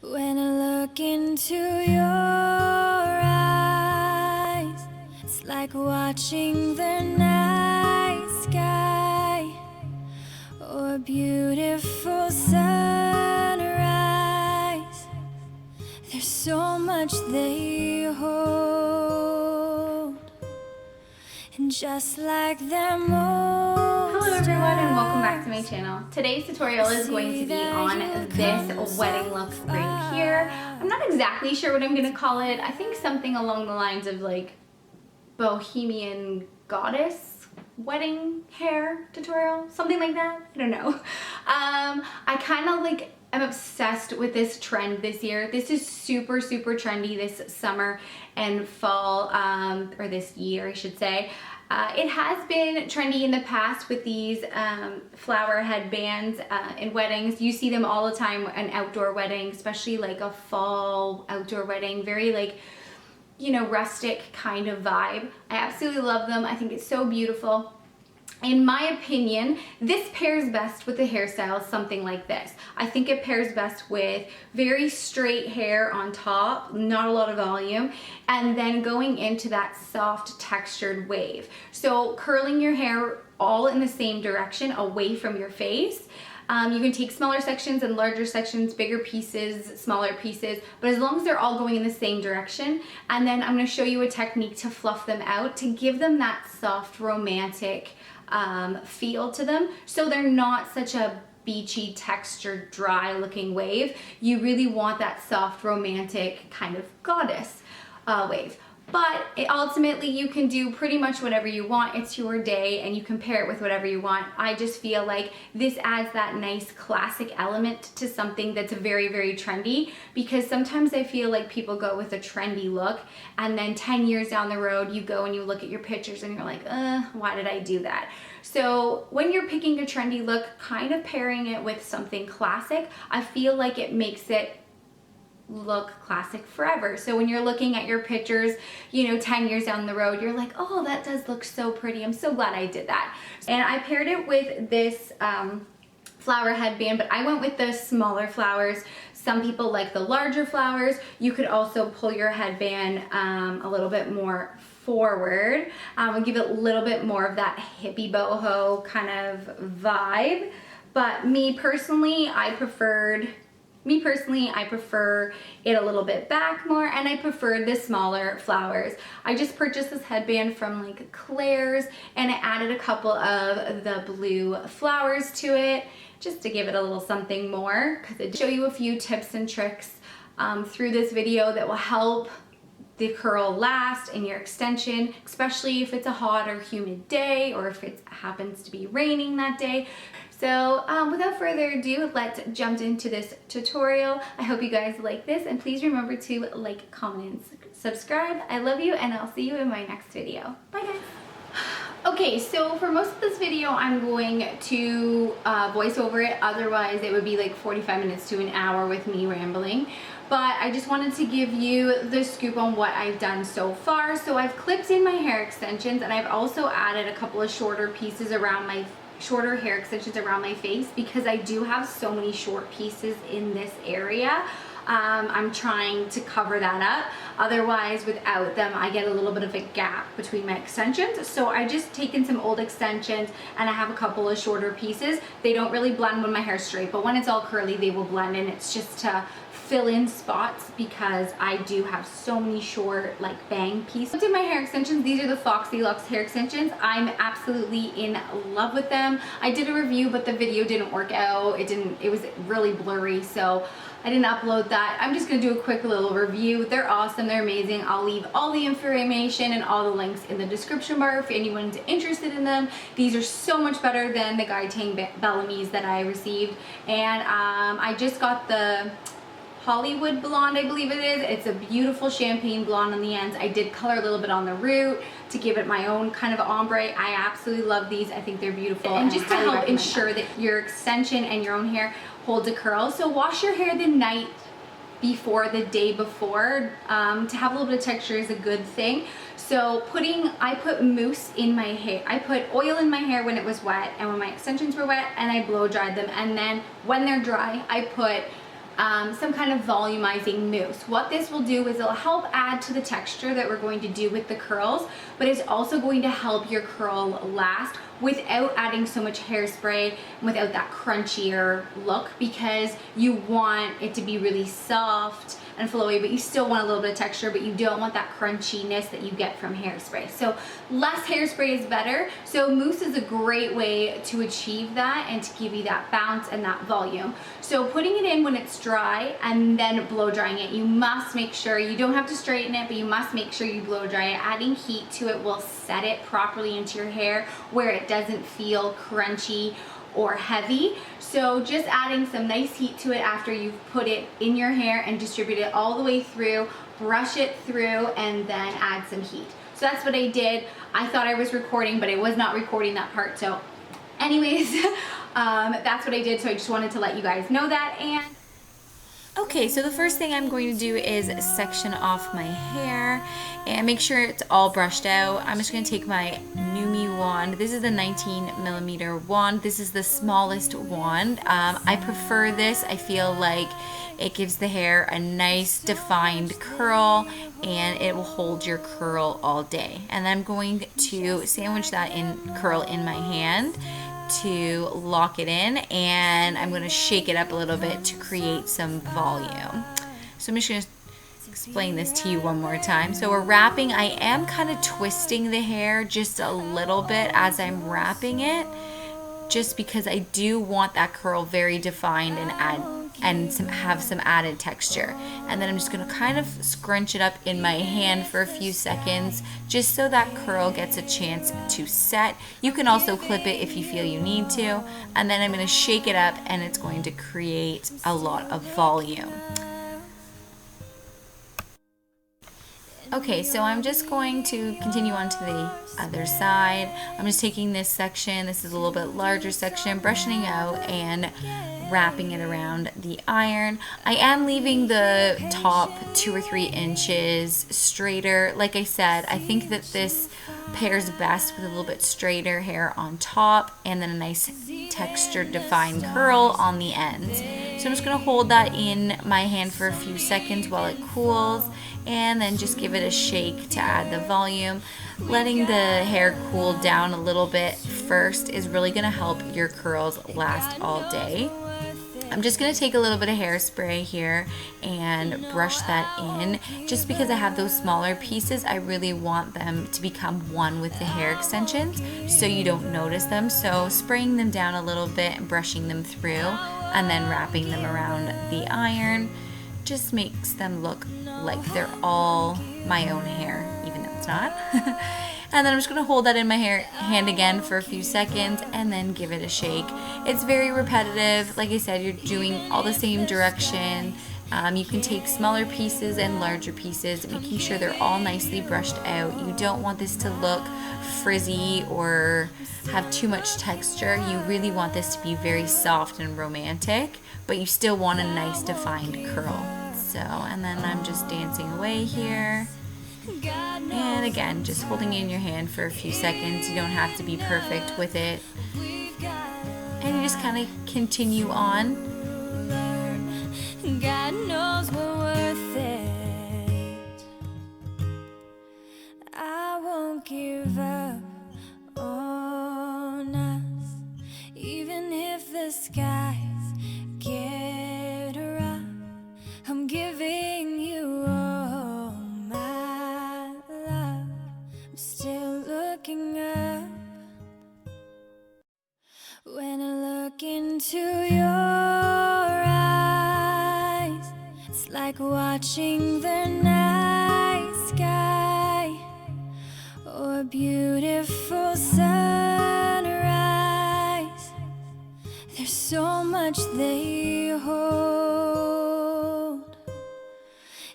When I look into your eyes, it's like watching the night sky or a beautiful sunrise. There's so much they hold, and just like them all. Hello everyone and welcome back to my channel. Today's tutorial is going to be on this wedding look right here. I'm not exactly sure what I'm going to call it. I think something along the lines of like Bohemian goddess wedding hair tutorial, something like that. I don't know. I kind of like I'm obsessed with this trend this year. This is super trendy this summer and fall, or this year I should say. It has been trendy in the past with these flower headbands in weddings. You see them all the time in outdoor weddings, especially like a fall outdoor wedding, very like, you know, rustic kind of vibe. I absolutely love them. I think it's so beautiful. In my opinion, this pairs best with a hairstyle something like this. I think it pairs best with very straight hair on top, not a lot of volume, and then going into that soft textured wave. So curling your hair all in the same direction away from your face. You can take smaller sections and larger sections, bigger pieces, smaller pieces, but as long as they're all going in the same direction. And then I'm gonna show you a technique to fluff them out to give them that soft, romantic feel to them, so they're not such a beachy, textured, dry looking wave. You really want that soft, romantic kind of goddess wave. But ultimately you can do pretty much whatever you want. It's your day and you can pair it with whatever you want. I just feel like this adds that nice classic element to something that's very trendy, because sometimes I feel like people go with a trendy look and then 10 years down the road you go and you look at your pictures and you're like, why did I do that? So when you're picking a trendy look, kind of pairing it with something classic, I feel like it makes it look classic forever. So when you're looking at your pictures, you know, 10 years down the road, you're like, oh, that does look so pretty. I'm so glad I did that. And I paired it with this flower headband, but I went with the smaller flowers. Some people like the larger flowers. You could also pull your headband a little bit more forward and give it a little bit more of that hippie boho kind of vibe. But me personally, I prefer it a little bit back more, and I prefer the smaller flowers. I just purchased this headband from like Claire's, and I added a couple of the blue flowers to it just to give it a little something more, because I show you a few tips and tricks through this video that will help the curl last in your extension, especially if it's a hot or humid day, or if it happens to be raining that day. So without further ado, let's jump into this tutorial. I hope you guys like this, and please remember to like, comment, and subscribe. I love you, and I'll see you in my next video. Bye guys. Okay, so for most of this video, I'm going to voice over it. Otherwise, it would be like 45 minutes to an hour with me rambling. But I just wanted to give you the scoop on what I've done so far. So I've clipped in my hair extensions, and I've also added a couple of shorter pieces around my shorter hair extensions around my face, because I do have so many short pieces in this area. I'm trying to cover that up. Otherwise, without them, I get a little bit of a gap between my extensions. So I just taken some old extensions, and I have a couple of shorter pieces. They don't really blend when my hair's straight, but when it's all curly, they will blend in. It's just to fill in spots, because I do have so many short like bang pieces. To my hair extensions, these are the Foxy hair extensions. I'm absolutely in love with them. I did a review, but the video didn't work out. It was really blurry, so I didn't upload that. I'm just gonna do a quick little review. They're awesome, they're amazing. I'll leave all the information and all the links in the description bar if anyone's interested in them. These are so much better than the Guy-Tang Bellamy's that I received. And I just got the Hollywood blonde, I believe it is. It's a beautiful champagne blonde on the ends. I did color a little bit on the root to give it my own kind of ombre. I absolutely love these. I think they're beautiful. And just to help ensure that your extension and your own hair holds a curl. So wash your hair the night before, the day before. To have a little bit of texture is a good thing. So I put mousse in my hair. I put oil in my hair when it was wet and when my extensions were wet, and I blow dried them. And then when they're dry, I put some kind of volumizing mousse. What this will do is it'll help add to the texture that we're going to do with the curls, but it's also going to help your curl last without adding so much hairspray and without that crunchier look, because you want it to be really soft and flowy, but you still want a little bit of texture, but you don't want that crunchiness that you get from hairspray. So less hairspray is better. So mousse is a great way to achieve that and to give you that bounce and that volume. So putting it in when it's dry and then blow drying it, you must make sure, you don't have to straighten it, but you must make sure you blow dry it. Adding heat to it will set it properly into your hair where it doesn't feel crunchy or heavy. So just adding some nice heat to it after you've put it in your hair and distribute it all the way through, brush it through, and then add some heat. So that's what I did. I thought I was recording, but I was not recording that part. So anyways, that's what I did. So I just wanted to let you guys know that. And okay, so the first thing I'm going to do is section off my hair and make sure it's all brushed out. I'm just going to take my Numi wand. This is the 19mm wand. This is the smallest wand. I prefer this. I feel like it gives the hair a nice defined curl and it will hold your curl all day. And I'm going to sandwich that curl in my hand to lock it in, and I'm going to shake it up a little bit to create some volume. So I'm just going to explain this to you one more time. So we're wrapping. I am kind of twisting the hair just a little bit as I'm wrapping it, just because I do want that curl very defined and have some added texture. And then I'm just going to kind of scrunch it up in my hand for a few seconds just so that curl gets a chance to set. You can also clip it if you feel you need to. And then I'm going to shake it up and it's going to create a lot of volume. Okay, so I'm just going to continue on to the other side. I'm just taking this section, this is a little bit larger section, brushing out and wrapping it around the iron. I am leaving the top 2 or 3 inches straighter. Like I said, I think that this pairs best with a little bit straighter hair on top and then a nice textured defined curl on the ends. So I'm just going to hold that in my hand for a few seconds while it cools, and then just give it a shake to add the volume. Letting the hair cool down a little bit first is really going to help your curls last all day. I'm just going to take a little bit of hairspray here and brush that in. Just because I have those smaller pieces, I really want them to become one with the hair extensions so you don't notice them. So spraying them down a little bit and brushing them through and then wrapping them around the iron just makes them look like they're all my own hair, even though it's not. And then I'm just going to hold that in my hand again for a few seconds and then give it a shake. It's very repetitive. Like I said, you're doing all the same direction. You can take smaller pieces and larger pieces, making sure they're all nicely brushed out. You don't want this to look frizzy or have too much texture. You really want this to be very soft and romantic, but you still want a nice defined curl. So, and then I'm just dancing away here. And again, just holding it in your hand for a few seconds. You don't have to be perfect with it. And you just kind of continue on. God knows we're worth it. I won't give up on us, even if the skies get rough. I'm giving you all my love. I'm still looking up. When I look into your eyes, it's like watching the night sky or a beautiful sunrise. There's so much they hold,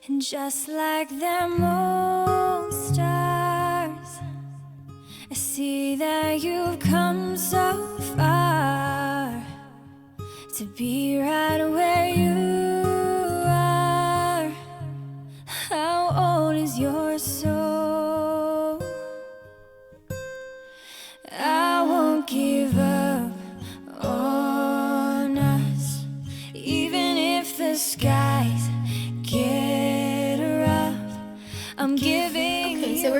and just like them old stars, I see that you've come so far to be right where you are. How old is your soul? I won't give up on us, even if the sky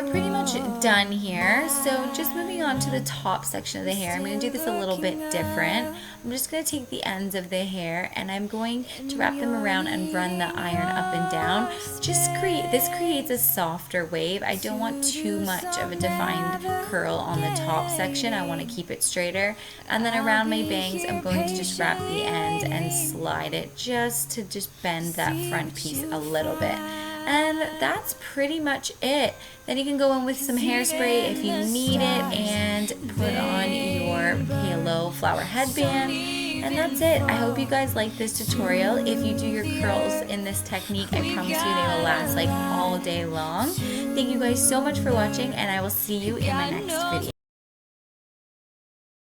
we're pretty much done here. So just moving on to the top section of the hair. I'm going to do this a little bit different. I'm just going to take the ends of the hair and I'm going to wrap them around and run the iron up and down. This creates a softer wave. I don't want too much of a defined curl on the top section. I want to keep it straighter. And then around my bangs, I'm going to just wrap the end and slide it just to bend that front piece a little bit. And that's pretty much it. Then you can go in with some hairspray if you need it and put on your halo flower headband. And that's it. I hope you guys like this tutorial. If you do your curls in this technique, I promise you they will last like all day long. Thank you guys so much for watching, and I will see you in my next video.